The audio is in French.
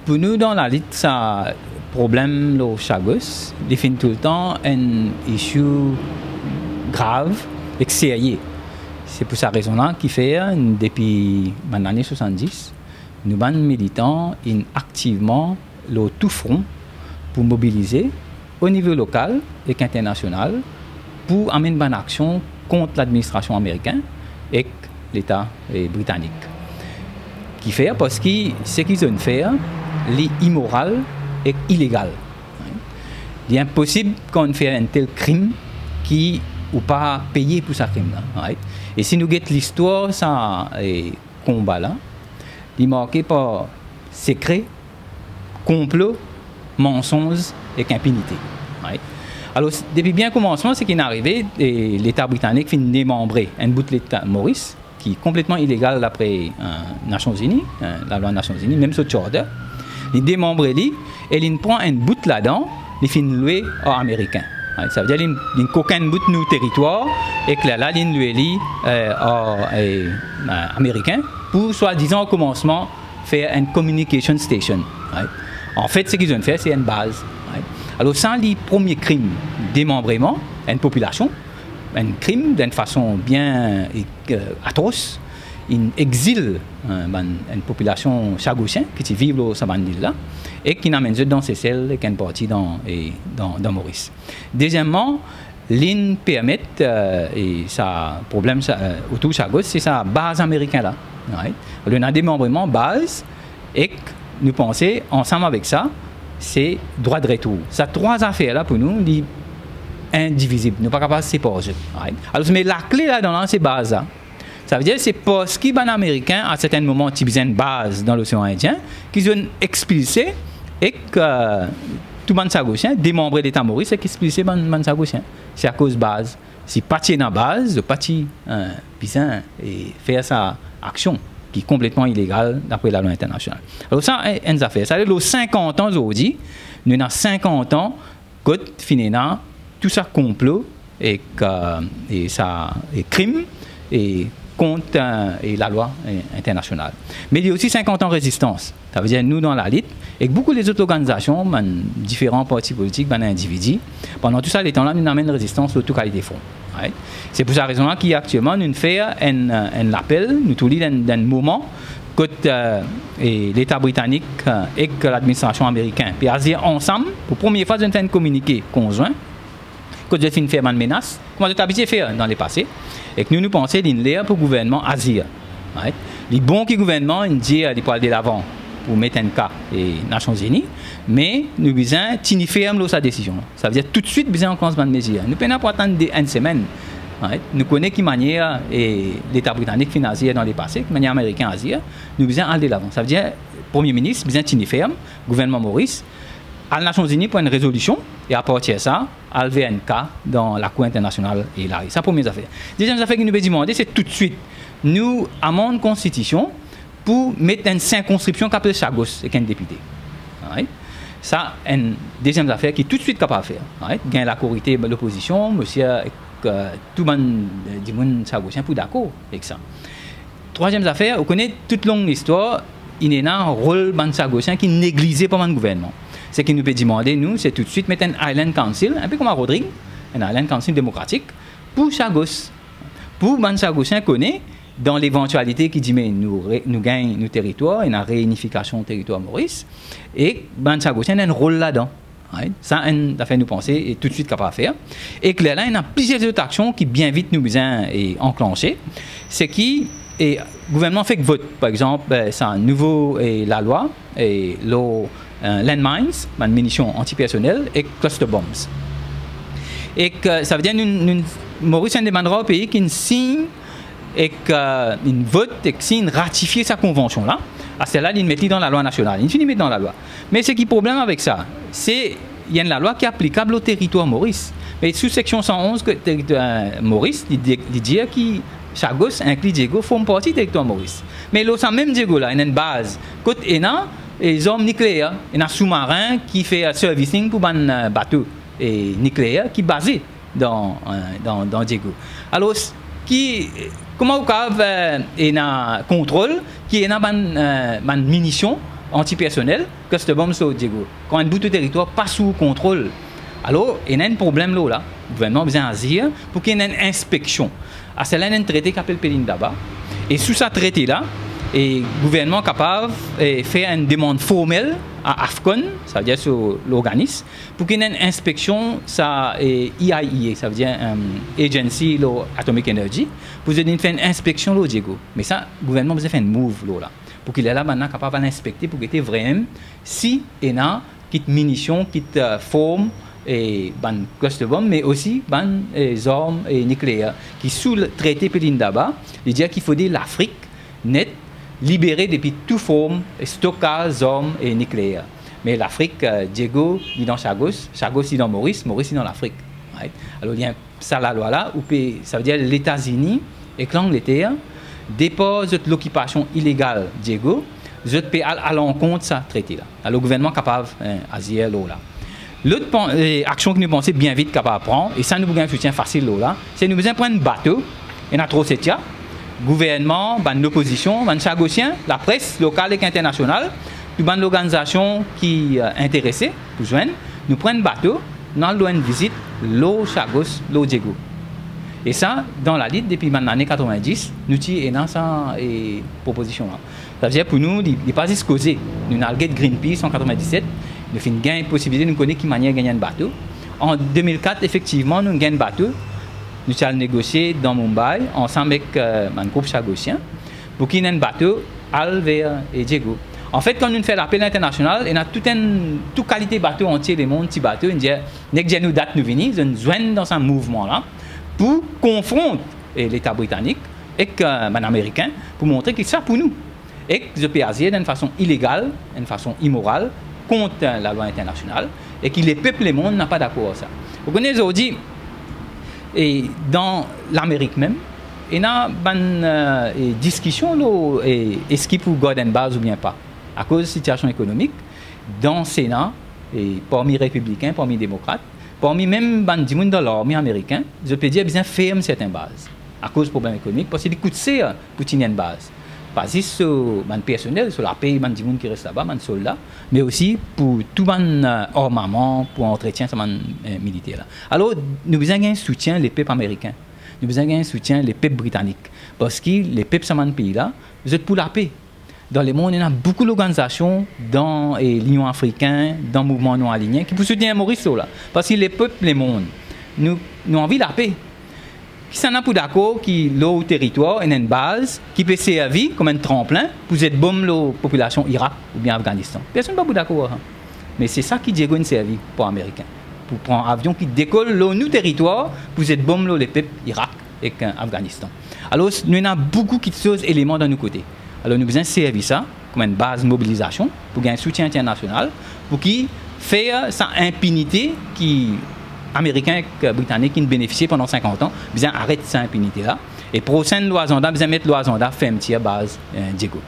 pour nous, dans la lutte, ça problème, le Chagos, définit tout le temps un issue grave et sérieux. C'est pour cette raison-là qu'il fait, depuis les années 70, nous, les militants, activement le tout front pour mobiliser au niveau local et international pour amener une action contre l'administration américaine et l'État britannique. Qui fait parce que ce qu'ils ont fait est immoral et illégal. Il est impossible qu'on fasse un tel crime qui ou pas payer pour ce crime là. Et si nous regardons l'histoire de ce combat là, il est marqué par secret, complot, mensonges et impunité. Alors, depuis bien commencement, ce qui est arrivé, l'État britannique finit démembrer un bout de l'État Maurice, qui est complètement illégal d'après les Nations Unies, la loi des Nations Unies, même ce charter. Il démembre lui et il prend un bout là-dedans, il finit loué aux Américains. Ça veut dire qu'il n'y a aucun bout de nos territoires et que là, il loué aux Américains pour, soi-disant, au commencement, faire une communication station. En fait, ce qu'ils ont fait, c'est une base. Alors, sans les premiers crimes démembrement, une population, un crime d'une façon bien atroce, il exile une population chagossienne qui vit dans cette île-là et qui n'amène dans ces celles qui sont partis dans Maurice. Deuxièmement, l'IN permet, et ça problème autour de Chagos, c'est sa base américaine là. On a un démembrement base et nous pensons, ensemble avec ça, c'est droit de retour. Ces trois affaires-là, pour nous, sont indivisibles. Nous ne sommes pas capables de séparer. Alors, mais la clé là-dedans, c'est base. Ça veut dire que c'est parce que les Américains, à certains moments, ils ont une base dans l'océan Indien, qu'ils ont expulsé et que tout le monde s'agossien, démembré l'État Maurice, et qu'expulsé le monde s'agossien. C'est à cause de base. Si parti dans la base, le parti puissant et faire sa action qui est complètement illégale d'après la loi internationale. Alors ça, c'est une affaire. Ça veut dire que 50 ans aujourd'hui, nous avons 50 ans que finalement, tout ça complot et ça crime et contre la loi internationale. Mais il y a aussi 50 ans de résistance. Ça veut dire nous dans la lutte et que beaucoup des autres organisations, différents partis politiques, individus, pendant tout ça, les temps-là, nous amènent une résistance de toute qualité de front. C'est pour cette raison-là qu'actuellement, nous faisons un appel, nous tous les dans un moment que l'État britannique et que l'administration américaine puis ensemble, pour la première fois, nous avons un communiqué conjoint que nous avons fait une menace, comme nous avons habitué à faire dans le passé, et que nous pensons d'une l'air pour le gouvernement Asie. Les bons qui gouvernement, ils disent qu'ils peuvent aller de l'avant pour mettre un cas des Nations Unies, mais nous besoin de fermer sa décision. Ça veut dire tout de suite besoin de commencer à mesure. Nous ne pouvons pas attendre une semaine. Nous connaissons quelle manière l'État britannique financier dans le passé, de manière américaine Asie, nous besoin aller de l'avant. Ça veut dire le Premier ministre besoin de ferme, gouvernement Maurice, à les Nations Unies pour une résolution et à partir de ça, à lever un cas dans la Cour internationale et là. C'est la première affaire. Deuxième affaire que nous devons demander, c'est tout de suite, nous amendons la Constitution pour mettre une circonscription capable de Chagos et qu'un député. Ça, une deuxième affaire qui est tout de suite capable de faire. Gagner la corité de l'opposition, monsieur, tout le monde dit Chagosien pour d'accord avec ça. Troisième affaire, on connaît toute longue histoire, il y a un rôle de Chagosien qui est négligé par le gouvernement. Ce qui nous peut demander, nous, c'est tout de suite mettre un Island Council, un peu comme à Rodrigue, un Island Council démocratique, pour Chagos. Pour les Chagosiens connaît, dans l'éventualité qui dit mais nous gagnons nos territoires et la réunification du territoire Maurice, et les Chagosiens ont un rôle là-dedans. Ça, ça fait nous penser et tout de suite capable de faire. Et que là, il y a plusieurs autres actions qui bien vite nous besoin enclencher. C'est qui le gouvernement fait que vote, par exemple, c'est un nouveau la loi et landmines, munitions antipersonnelles et cluster bombs. Et que ça veut dire que Maurice demandera au pays qu'il signe et qu'il vote et qu'il ratifie sa convention là. À celle-là, il met dans la loi nationale. Il finit met dans la loi. Mais ce qui est le problème avec ça, c'est qu'il y a une loi qui est applicable au territoire Maurice. Mais sous section 111, que territoire Maurice, il dit que Chagos inclut Diego forme partie du territoire Maurice. Mais là, même Diego là, il y a une base. Côté ENA, les hommes nucléaires, il y a un sous-marin qui fait servicing pour un bateau nucléaire qui est basé dans Diego. Alors, comment vous avez un contrôle qui est une munition antipersonnel, cluster bomb sur Diego. Quand un bout de territoire pas sous contrôle, alors il y a un problème là. Le gouvernement a besoin d'agir pour qu'il y ait une inspection. À cela, il y a un traité qui s'appelle Pelindaba. Et sous ce traité-là, le gouvernement est capable de faire une demande formelle à AFCON, ça veut dire sur l'organisme, pour qu'il y ait une inspection, ça IAEA, ça veut dire Agency Atomic Energy, pour faire une inspection là, Diego. Mais ça, le gouvernement a besoin de faire une move là, pour qu'il est là maintenant capable d'inspecter, pour qu'il y ait vraiment si il y a une munitions, qui forme et ban cluster bomb, mais aussi ban armes nucléaires qui sous le traité Pelindaba, il dit qu'il faut dire l'Afrique nette libérée depuis toute forme de stockage d'armes et nucléaires. Mais l'Afrique, Diego dit dans Chagos dit dans Maurice dit dans l'Afrique. Right? Alors il y a ça la loi là, où ça veut dire les États-Unis et l'Angleterre déposent l'occupation illégale Diego, je peux à l'encontre de ce traité là. Alors le gouvernement est capable d'agir là. L'autre action que nous pensons bien vite capable de prendre, et ça nous a un soutien facile là, c'est nous besoin prendre un bateau, il y a trop c'est gouvernement, l'opposition, les Chagosiens, la presse locale et internationale, puis l'organisation qui est intéressée, pour joindre, nous prenons un bateau, nous allons une visite, l'eau Chagos, l'eau Diego. Et ça, dans la lutte, depuis les années 90, nous avons cette proposition-là. Ça veut dire pour nous, il n'est pas juste causé. Nous avons Greenpeace en 1997, nous avons une possibilité de connaître qui manière de gagner un bateau. En 2004, effectivement, nous avons gagné un bateau. Nous avons négocié dans Mumbai, ensemble avec un groupe chagosien, pour qu'il y ait un bateau vers Diego. En fait, quand nous faisons l'appel international, il y a toute qualité de bateau entier, les mondes, petits bateaux, nous disons, dès que nous date nous venir, nous joignons dans ce mouvement-là pour confronter l'État britannique et l'Américain pour montrer que c'est ça pour nous. Et que je peux agir d'une façon illégale, d'une façon immorale, contre la loi internationale, et que les peuples du monde n'ont pas d'accord avec ça. Vous connaissez aujourd'hui, et dans l'Amérique même, il y a une discussion, est-ce qu'il faut garder une base ou bien pas, à cause de la situation économique, dans le Sénat, et parmi les républicains, parmi les démocrates, parmi même les gens dans l'armée américaine, je peux dire qu'ils ferment certaines bases, à cause du problème économique, parce qu'il coûte cher pour tenir une base. Pas juste sur le personnel, sur la paye des gens qui restent là-bas, les soldats, mais aussi pour tout le armement, pour l'entretien militaire. Alors, nous avons besoin d'un soutien des peuples américains. Nous avons besoin d'un soutien des peuples britanniques. Parce que les peuples de ce pays-là, vous êtes pour la paix. Dans le monde, il y a beaucoup d'organisations dans l'Union africaine, dans le mouvement non aligné, qui peuvent soutenir Maurice là. Parce que les peuples, les mondes, nous avons envie de la paix. Qui s'en a pour d'accord qui l'eau territoire est une base qui peut servir comme un tremplin pour être bombe la population Irak ou bien Afghanistan. Personne n'est pas d'accord. Hein. Mais c'est ça qui Diego une servi pour les Américains. Pour prendre un avion qui décolle le territoire pour être bombe les peuples Irak et Afghanistan. Alors nous avons beaucoup d'éléments dans nos côtés. Alors nous avons besoin de servir ça comme une base de mobilisation pour gagner un soutien international pour qui faire sa impunité qui américains et britanniques qui ont bénéficié pendant 50 ans, bien arrête cette impunité-là. Et prochaine loi Zanda, bien mettre loi Zanda, faire une petite base Diego.